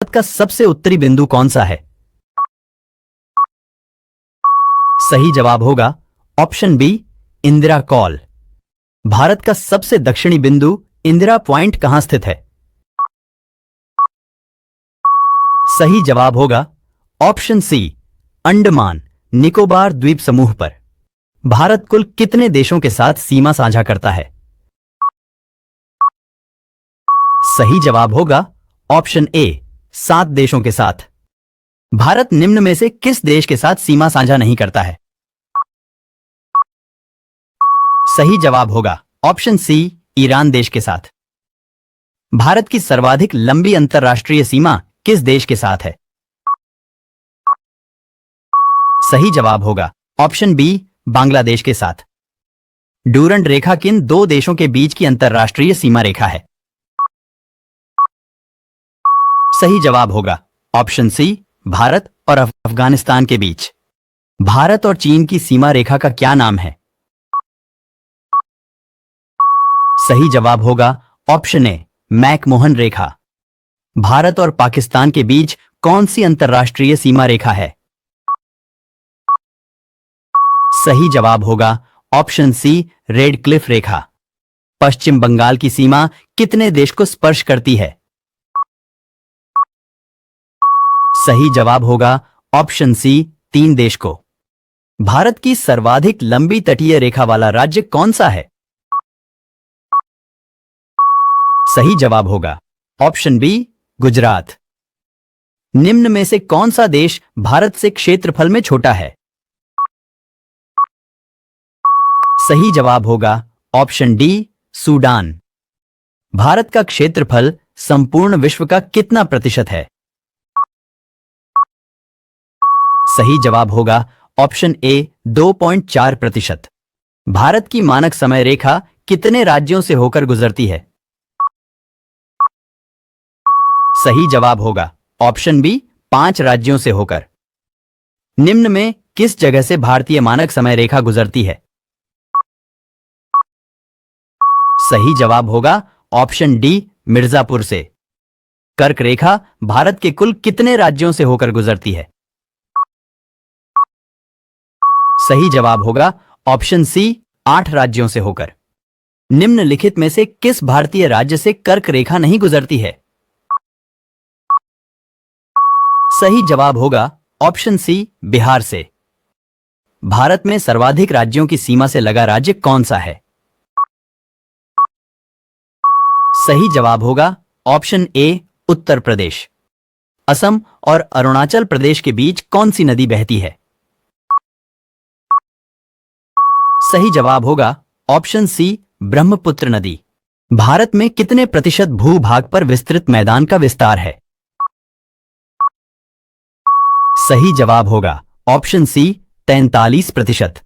भारत का सबसे उत्तरी बिंदु कौन सा है? सही जवाब होगा option B, Indira col. Bharat का सबसे दक्षिणी बिंदु इंदिरा पॉइंट कहां स्थित है? सही जवाब होगा ऑप्शन सी, अंडमान निकोबार द्वीप समूह पर। भारत कुल कितने देशों के साथ सीमा साझा करता है? सही जवाब होगा ऑप्शन ए, 7 देशों के साथ। भारत निम्न में से किस देश के साथ सीमा साझा नहीं करता है? सही जवाब होगा ऑप्शन सी, ईरान देश के साथ। भारत की सर्वाधिक लंबी अंतर्राष्ट्रीय सीमा किस देश के साथ है? सही जवाब होगा ऑप्शन बी, बांग्लादेश के साथ। डूरंड रेखा किन 2 देशों के बीच की अंतर्राष्ट्रीय सीमा रेखा है? सही जवाब होगा ऑप्शन सी, भारत और अफगानिस्तान के बीच। भारत और चीन की सीमा रेखा का क्या नाम है? सही जवाब होगा ऑप्शन ए, मैकमोहन रेखा। भारत और पाकिस्तान के बीच कौन सी अंतर्राष्ट्रीय सीमा रेखा है? सही जवाब होगा ऑप्शन सी, रेड क्लिफ रेखा। पश्चिम बंगाल की सीमा कितने देश को स्पर्श करती है? सही जवाब होगा ऑप्शन सी, 3 देश को। भारत की सर्वाधिक लंबी तटीय रेखा वाला राज्य कौन सा है? सही जवाब होगा ऑप्शन बी, गुजरात। निम्न में से कौन सा देश भारत से क्षेत्रफल में छोटा है? सही जवाब होगा ऑप्शन डी, सूडान। भारत का क्षेत्रफल संपूर्ण विश्व का कितना प्रतिशत है? सही जवाब होगा ऑप्शन ए, 2.4%। भारत की मानक समय रेखा कितने राज्यों से होकर गुजरती है? सही जवाब होगा ऑप्शन बी, 5 राज्यों से होकर। निम्न में किस जगह से भारतीय मानक समय रेखा गुजरती है? सही जवाब होगा ऑप्शन डी, मिर्जापुर से। कर्क रेखा भारत के कुल कितने राज्यों से होकर गुजरती है? सही जवाब होगा ऑप्शन सी, 8 राज्यों से होकर। निम्नलिखित में से किस भारतीय राज्य से कर्क रेखा नहीं गुजरती है? सही जवाब होगा ऑप्शन सी, बिहार से। भारत में सर्वाधिक राज्यों की सीमा से लगा राज्य कौन सा है? सही जवाब होगा ऑप्शन ए, उत्तर प्रदेश। असम और अरुणाचल प्रदेश के बीच कौन सी नदी बहती है? सही जवाब होगा ऑप्शन सी, ब्रह्मपुत्र नदी। भारत में कितने प्रतिशत भूभाग पर विस्तृत मैदान का विस्तार है? सही जवाब होगा ऑप्शन सी, 43%।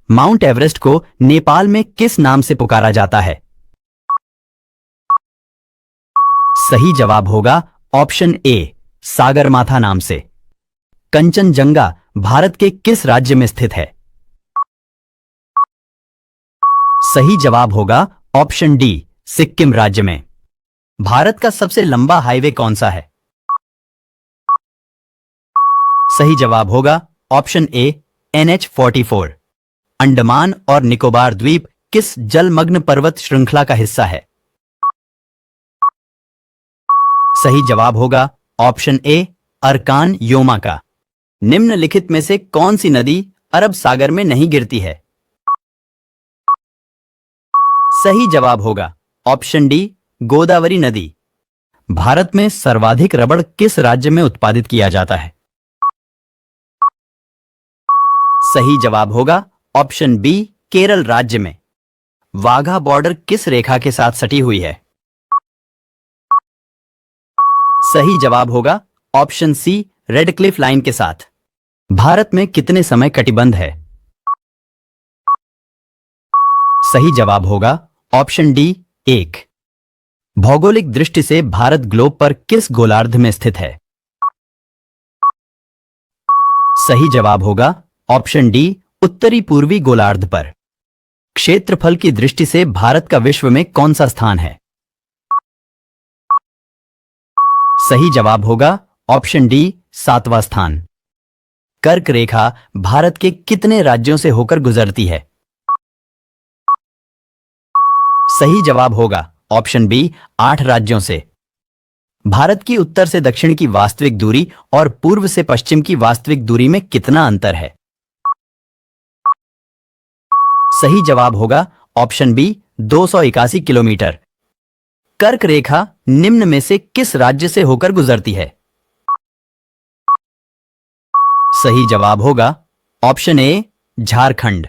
माउंट एवरेस्ट को नेपाल में किस नाम से पुकारा जाता है? सही जवाब होगा ऑप्शन ए, सागरमाथा नाम से। कंचनजंगा भारत के किस राज्य में स्थित है? सही जवाब होगा ऑप्शन डी, सिक्किम राज्य में। भारत का सबसे लंबा हाईवे कौन सा है? सही जवाब होगा ऑप्शन ए, NH-44। अंडमान और निकोबार द्वीप किस जलमग्न पर्वत श्रृंखला का हिस्सा है? सही जवाब होगा ऑप्शन ए, अरकान योमा का। निम्नलिखित में से कौन सी नदी अरब सागर में नहीं गिरती है? सही जवाब होगा ऑप्शन डी, गोदावरी नदी। भारत में सर्वाधिक रबड़ किस राज्य में उत्पादित किया जाता है? सही जवाब होगा ऑप्शन बी, केरल राज्य में। वाघा बॉर्डर किस रेखा के साथ सटी हुई है? सही जवाब होगा option C, Radcliffe line के साथ। भारत में कितने समय कटिबंध है? सही जवाब होगा ऑप्शन डी, 1। भौगोलिक दृष्टि से भारत ग्लोब पर किस गोलार्ध में स्थित है? सही जवाब होगा ऑप्शन डी, उत्तरी पूर्वी गोलार्ध पर। क्षेत्रफल की दृष्टि से भारत का विश्व में कौन सा स्थान है? सही जवाब होगा ऑप्शन डी 7वां स्थान। कर्क रेखा भारत के कितने राज्यों से होकर गुजरती है? सही जवाब होगा ऑप्शन बी 8 राज्यों से। भारत की उत्तर से दक्षिण की वास्तविक दूरी और पूर्व से पश्चिम की वास्तविक दूरी में कितना अंतर है? सही जवाब होगा ऑप्शन बी 281 किलोमीटर। कर्क रेखा निम्न में से किस राज्य से होकर गुजरती है? सही जवाब होगा ऑप्शन ए झारखंड।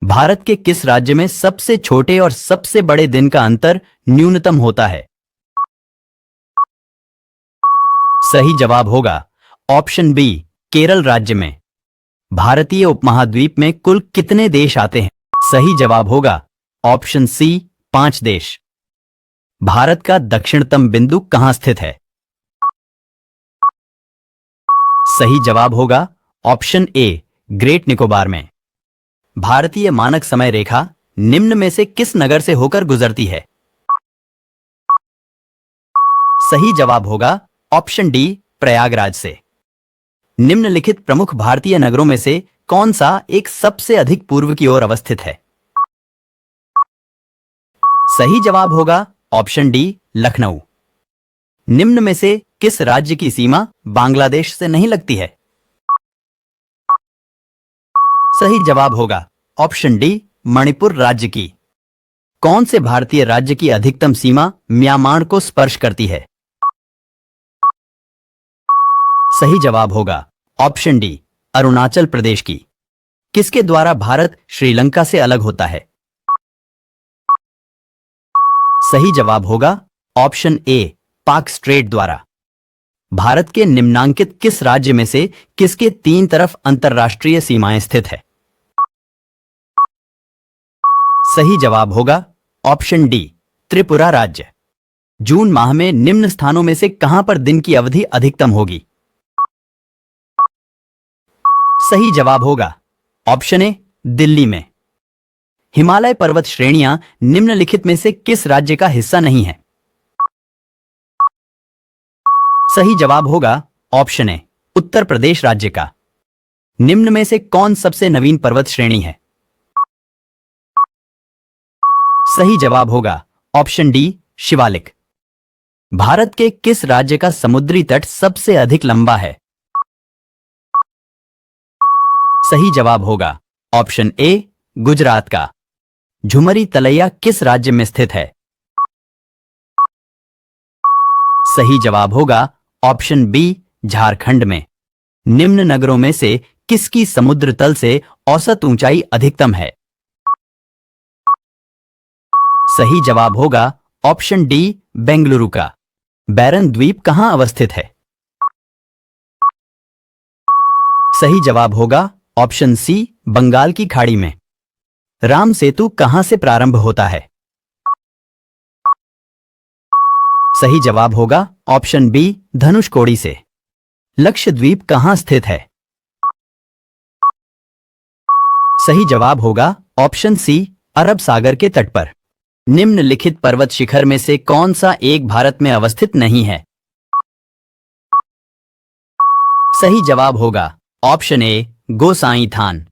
भारत के किस राज्य में सबसे छोटे और सबसे बड़े दिन का अंतर न्यूनतम होता है? सही जवाब होगा ऑप्शन बी केरल राज्य में। भारतीय उपमहाद्वीप में कुल कितने देश आते हैं? सही जवाब होगा ऑप्शन सी 5 देश। भारत का दक्षिणतम बिंदु कहां स्थित है? सही जवाब होगा ऑप्शन ए ग्रेट निकोबार में। भारतीय मानक समय रेखा निम्न में से किस नगर से होकर गुजरती है? सही जवाब होगा ऑप्शन डी प्रयागराज से। निम्नलिखित प्रमुख भारतीय नगरों में से कौन सा एक सबसे अधिक पूर्व की ओर अवस्थित है? सही जवाब होगा ऑप्शन डी लखनऊ। निम्न में से किस राज्य की सीमा बांग्लादेश से नहीं लगती है? सही जवाब होगा ऑप्शन डी मणिपुर राज्य की। कौन से भारतीय राज्य की अधिकतम सीमा म्यांमार को स्पर्श करती है? सही जवाब होगा ऑप्शन डी अरुणाचल प्रदेश की। किसके द्वारा भारत श्रीलंका से अलग होता है? सही जवाब होगा ऑप्शन ए पाक स्ट्रेट द्वारा। भारत के निम्नांकित किस राज्य में से किसके 3 तरफ अंतरराष्ट्रीय सीमाएं स्थित है? सही जवाब होगा ऑप्शन डी त्रिपुरा राज्य। जून माह में निम्न स्थानों में से कहां पर दिन की अवधि अधिकतम होगी? सही जवाब होगा ऑप्शन ए दिल्ली में। हिमालय पर्वत श्रेणियां निम्नलिखित में से किस राज्य का हिस्सा नहीं है? सही जवाब होगा ऑप्शन ए उत्तर प्रदेश राज्य का। निम्न में से कौन सबसे नवीन पर्वत श्रेणी है? सही जवाब होगा ऑप्शन डी शिवालिक। भारत के किस राज्य का समुद्री तट सबसे अधिक लंबा है? सही जवाब होगा ऑप्शन ए गुजरात का। झुमरी तलैया किस राज्य में स्थित है? सही जवाब होगा ऑप्शन बी झारखंड में। निम्न नगरों में से किसकी समुद्र तल से औसत ऊंचाई अधिकतम है? सही जवाब होगा ऑप्शन डी बेंगलुरु का। बैरन द्वीप कहां अवस्थित है? सही जवाब होगा ऑप्शन सी बंगाल की खाड़ी में। राम सेतु कहां से प्रारंभ होता है? सही जवाब होगा ऑप्शन बी धनुषकोडी से। लक्षद्वीप कहां स्थित है? सही जवाब होगा ऑप्शन सी अरब सागर के तट पर। निम्नलिखित पर्वत शिखर में से कौन सा एक भारत में अवस्थित नहीं है? सही जवाब होगा ऑप्शन ए गोसाई थान।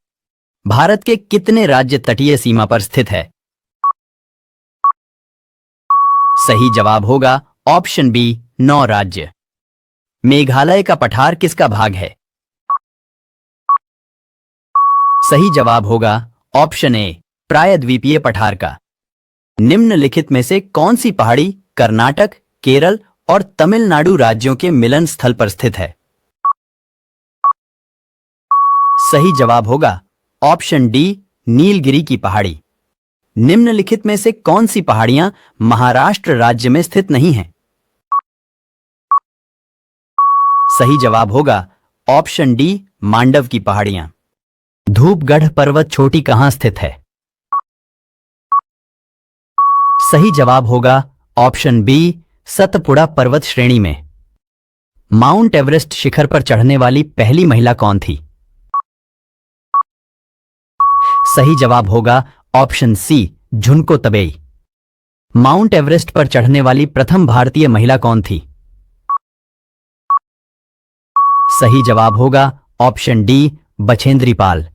भारत के कितने राज्य तटीय सीमा पर स्थित है? सही जवाब होगा ऑप्शन बी 9 राज्य। मेघालय का पठार किसका भाग है? सही जवाब होगा ऑप्शन ए प्रायद्वीपीय पठार का। निम्नलिखित में से कौन सी पहाड़ी कर्नाटक, केरल और तमिलनाडु राज्यों के मिलन स्थल पर स्थित है? सही जवाब होगा ऑप्शन डी नीलगिरी की पहाड़ी। निम्नलिखित में से कौन सी पहाड़ियां महाराष्ट्र राज्य में स्थित नहीं हैं? सही जवाब होगा ऑप्शन डी मांडव की पहाड़ियां। धूपगढ़ पर्वत चोटी कहां स्थित है? सही जवाब होगा ऑप्शन बी सतपुड़ा पर्वत श्रेणी में। माउंट एवरेस्ट शिखर पर चढ़ने वाली पहली महिला कौन थी? सही जवाब होगा ऑप्शन सी झुनको तबेई। माउंट एवरेस्ट पर चढ़ने वाली प्रथम भारतीय महिला कौन थी? सही जवाब होगा ऑप्शन डी बछेंद्री पाल।